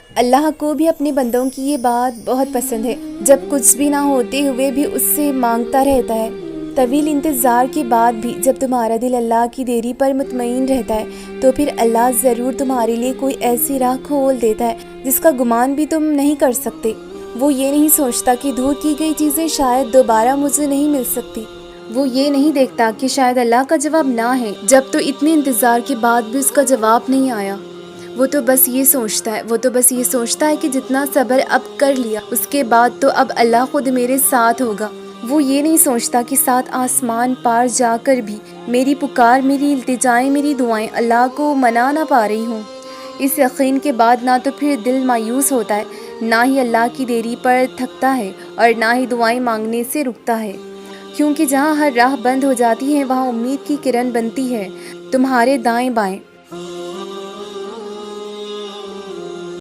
اللہ کو بھی اپنے بندوں کی یہ بات بہت پسند ہے، جب کچھ بھی نہ ہوتے ہوئے بھی اس سے مانگتا رہتا ہے۔ طویل انتظار کے بعد بھی جب تمہارا دل اللہ کی دیری پر مطمئن رہتا ہے تو پھر اللہ ضرور تمہارے لیے کوئی ایسی راہ کھول دیتا ہے جس کا گمان بھی تم نہیں کر سکتے۔ وہ یہ نہیں سوچتا کہ دور کی گئی چیزیں شاید دوبارہ مجھے نہیں مل سکتی۔ وہ یہ نہیں دیکھتا کہ شاید اللہ کا جواب نہ ہے جب تو اتنے انتظار کے بعد بھی اس کا جواب نہیں آیا۔ وہ تو بس یہ سوچتا ہے کہ جتنا صبر اب کر لیا اس کے بعد تو اب اللہ خود میرے ساتھ ہوگا۔ وہ یہ نہیں سوچتا کہ 7 آسمان پار جا کر بھی میری پکار، میری التجائیں، میری دعائیں اللہ کو منا نہ پا رہی ہوں۔ اس یقین کے بعد نہ تو پھر دل مایوس ہوتا ہے، نہ ہی اللہ کی دیری پر تھکتا ہے اور نہ ہی دعائیں مانگنے سے رکتا ہے، کیونکہ جہاں ہر راہ بند ہو جاتی ہے وہاں امید کی کرن بنتی ہے تمہارے دائیں بائیں۔